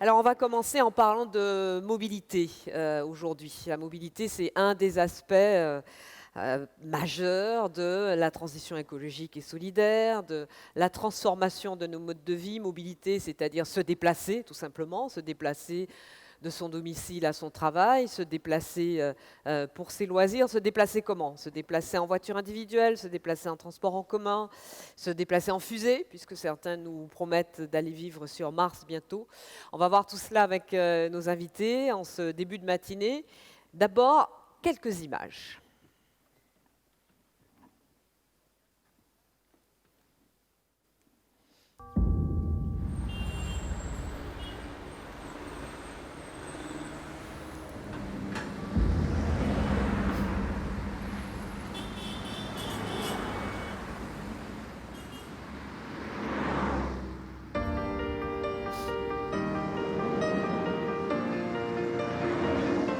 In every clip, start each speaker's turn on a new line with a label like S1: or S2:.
S1: Alors, on va commencer en parlant de mobilité aujourd'hui. La mobilité, c'est un des aspects majeurs de la transition écologique et solidaire, de la transformation de nos modes de vie. Mobilité, c'est-à-dire se déplacer, tout simplement, se déplacer de son domicile à son travail, se déplacer pour ses loisirs, se déplacer comment? Se déplacer en voiture individuelle, se déplacer en transport en commun, se déplacer en fusée, puisque certains nous promettent d'aller vivre sur Mars bientôt. On va voir tout cela avec nos invités en ce début de matinée. D'abord, quelques images.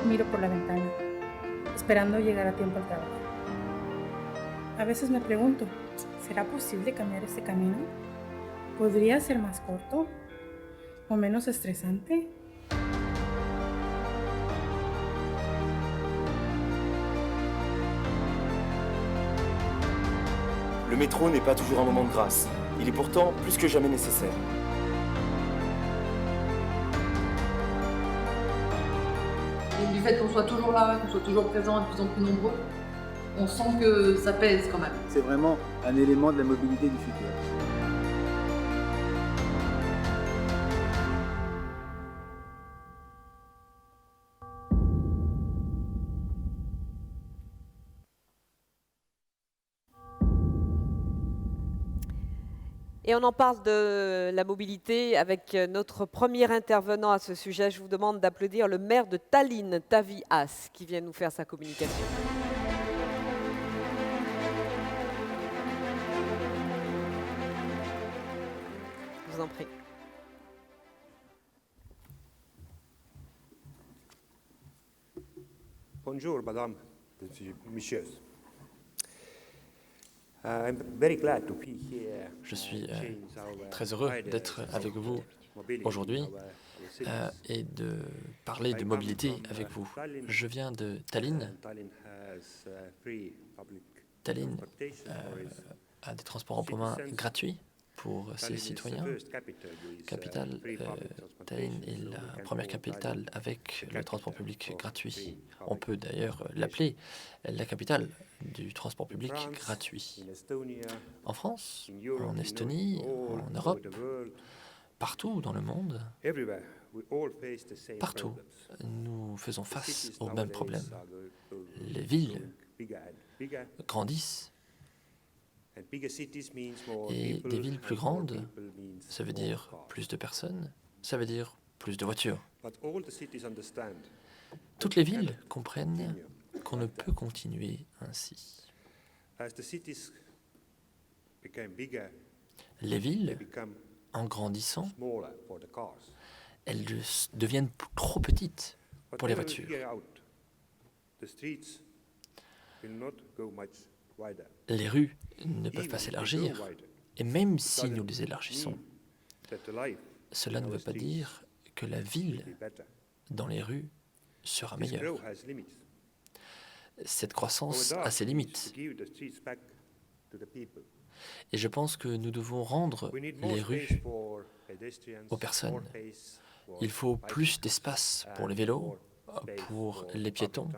S2: Miro por la ventana, esperando llegar a tiempo al trabajo. A veces me pregunto, ¿será posible cambiar este camino? ¿Podría ser más corto o menos estresante?
S3: Le métro n'est pas toujours un moment de grâce. Il est pourtant plus que jamais nécessaire.
S4: Et du fait qu'on soit toujours là, qu'on soit toujours présent et de plus en plus nombreux, on sent que ça pèse quand même.
S5: C'est vraiment un élément de la mobilité du futur.
S1: Et on en parle de la mobilité avec notre premier intervenant à ce sujet. Je vous demande d'applaudir le maire de Tallinn, Taavi Aas, qui vient nous faire sa communication. Je vous en prie.
S6: Bonjour, madame, messieurs. I'm very glad to be here.
S7: Je suis très heureux d'être avec vous aujourd'hui et de parler de mobilité avec vous. Je viens de Tallinn. Tallinn a des transports en commun gratuits pour ses citoyens. Tallinn est la première capitale avec le transport public gratuit. On peut d'ailleurs l'appeler la capitale du transport public gratuit. En France, en Estonie, en Europe, partout dans le monde, partout, nous faisons face aux mêmes problèmes. Les villes grandissent. Et des villes plus grandes, ça veut dire plus de personnes, ça veut dire plus de voitures. Toutes les villes comprennent qu'on ne peut continuer ainsi. Les villes, en grandissant, elles deviennent trop petites pour les voitures. Les rues ne peuvent pas s'élargir, et même si nous les élargissons, cela ne veut pas dire que la ville dans les rues sera meilleure. Cette croissance a ses limites. Et je pense que nous devons rendre les rues aux personnes. Il faut plus d'espace pour les vélos, pour les piétons,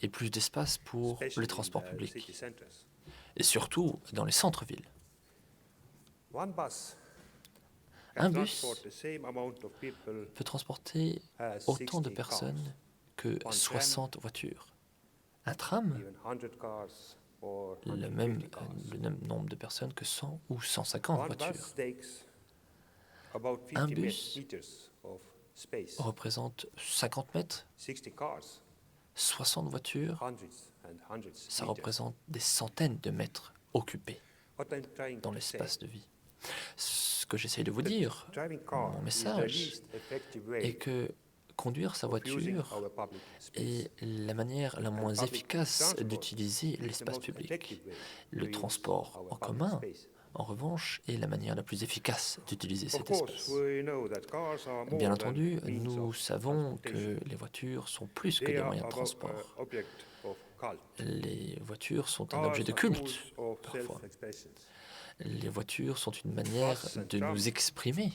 S7: et plus d'espace pour le transport public, et surtout dans les centres-villes. Un bus peut transporter autant de personnes que 60 voitures. Un tram, le même nombre de personnes que 100 ou 150 voitures. Un bus représente 50 mètres. 60 voitures, ça représente des centaines de mètres occupés dans l'espace de vie. Ce que j'essaie de vous dire, mon message, est que conduire sa voiture est la manière la moins efficace d'utiliser l'espace public. Le transport en commun en revanche, est la manière la plus efficace d'utiliser cet espace. Bien entendu, nous savons que les voitures sont plus que des moyens de transport. Les voitures sont un objet de culte, parfois. Les voitures sont une manière de nous exprimer.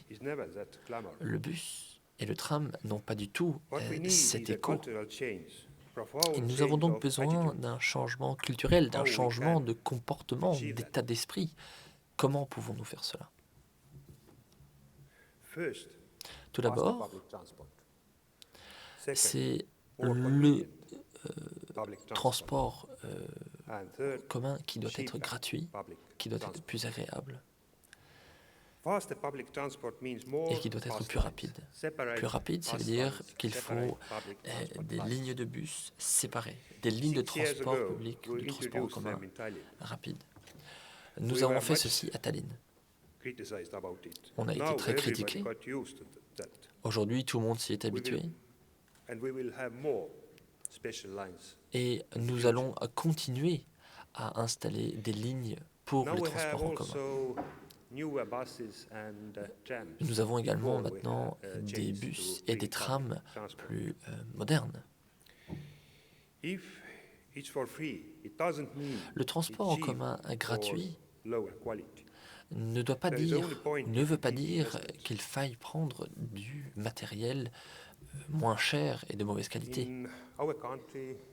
S7: Le bus et le tram n'ont pas du tout cet écho. Et nous avons donc besoin d'un changement culturel, d'un changement de comportement, d'état d'esprit. Comment pouvons-nous faire cela? Tout d'abord, c'est le transport commun qui doit être gratuit, qui doit être plus agréable et qui doit être plus rapide. Plus rapide, ça veut dire qu'il faut des lignes de bus séparées, des lignes de transport public, de transport en commun rapide. Nous avons fait ceci à Tallinn. On a été très critiqués. Aujourd'hui, tout le monde s'y est habitué. Et nous allons continuer à installer des lignes pour les transports en commun. Nous avons également maintenant des bus et des trams plus modernes. Le transport en commun gratuit ne veut pas dire qu'il faille prendre du matériel moins cher et de mauvaise qualité.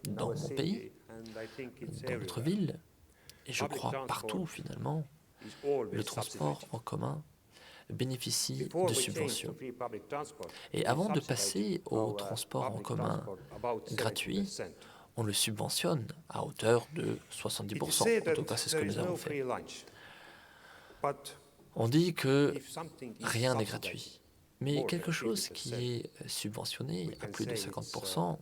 S7: Dans mon pays, dans notre ville, et je crois partout finalement, le transport en commun bénéficie de subventions. Et avant de passer au transport en commun gratuit, on le subventionne à hauteur de 70%. En tout cas, c'est ce que nous avons fait. On dit que rien n'est gratuit. Mais quelque chose qui est subventionné à plus de 50%,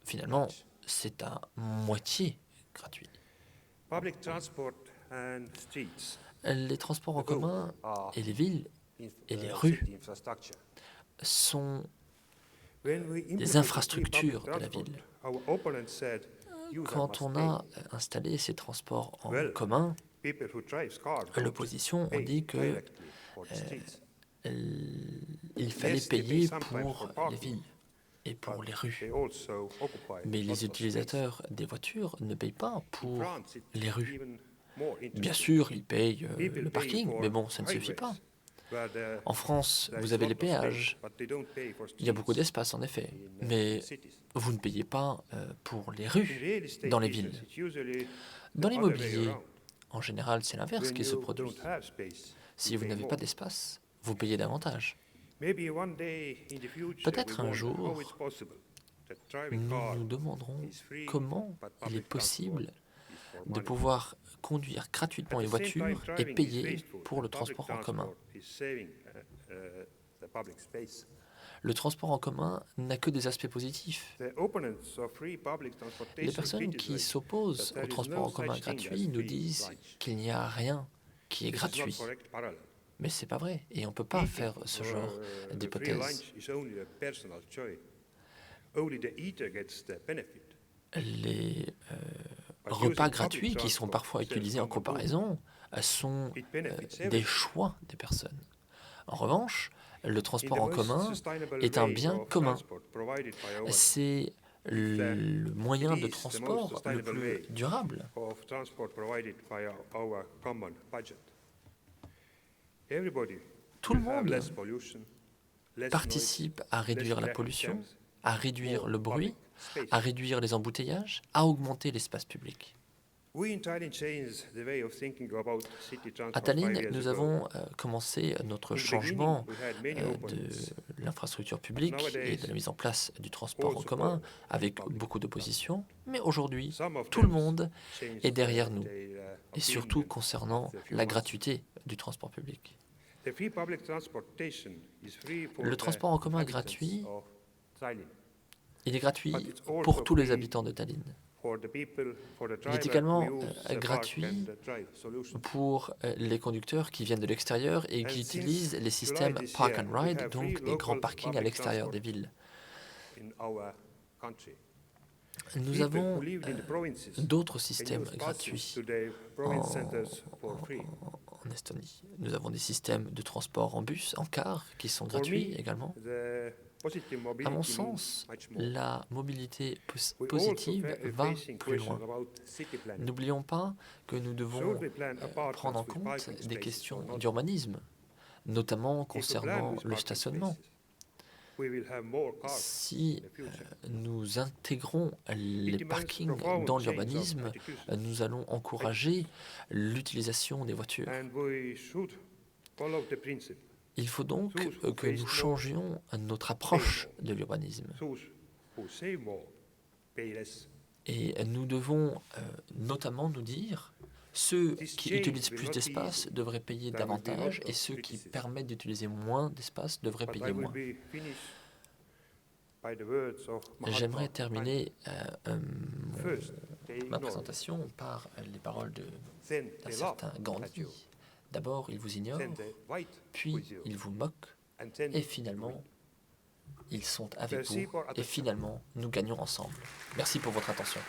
S7: finalement, c'est à moitié gratuit. Les transports en commun et les villes et les rues sont des infrastructures de la ville. Quand on a installé ces transports en commun, l'opposition a dit que il fallait payer pour les villes et pour les rues. Mais les utilisateurs des voitures ne payent pas pour les rues. Bien sûr, ils payent le parking, mais bon, ça ne suffit pas. En France, vous avez les péages. Il y a beaucoup d'espace, en effet. Mais vous ne payez pas pour les rues dans les villes. Dans l'immobilier, en général, c'est l'inverse qui se produit. Si vous n'avez pas d'espace, vous payez davantage. Peut-être un jour, nous nous demanderons comment il est possible de pouvoir conduire gratuitement une voiture et payer pour le transport en commun. Le transport en commun n'a que des aspects positifs. Les personnes qui s'opposent au transport en commun gratuit nous disent qu'il n'y a rien qui est gratuit. Mais ce n'est pas vrai, et on ne peut pas faire ce genre d'hypothèse. Les repas gratuits, qui sont parfois utilisés en comparaison, sont des choix des personnes. En revanche, le transport en commun est un bien commun. C'est le moyen de transport le plus durable. Tout le monde participe à réduire la pollution, à réduire le bruit, à réduire les embouteillages, à augmenter l'espace public. À Tallinn, nous avons commencé notre changement de l'infrastructure publique et de la mise en place du transport en commun avec beaucoup d'opposition, mais aujourd'hui, tout le monde est derrière nous, et surtout concernant la gratuité du transport public. Le transport en commun gratuit, il est gratuit pour tous les habitants de Tallinn. Il est également gratuit pour les conducteurs qui viennent de l'extérieur et qui utilisent les systèmes Park and Ride, donc des grands parkings à l'extérieur des villes. Nous avons d'autres systèmes gratuits en Estonie. Nous avons des systèmes de transport en bus, en car, qui sont gratuits également. À mon sens, la mobilité positive va plus loin. N'oublions pas que nous devons prendre en compte des questions d'urbanisme, notamment concernant le stationnement. Si nous intégrons les parkings dans l'urbanisme, nous allons encourager l'utilisation des voitures. Il faut donc que nous changions notre approche de l'urbanisme. Et nous devons notamment nous dire ceux qui utilisent plus d'espace devraient payer davantage et ceux qui permettent d'utiliser moins d'espace devraient payer moins. J'aimerais terminer ma présentation par les paroles d'un certain Gandhi. D'abord, il vous ignore, puis il vous moque, et finalement, ils sont avec vous, et finalement, nous gagnons ensemble. Merci pour votre attention.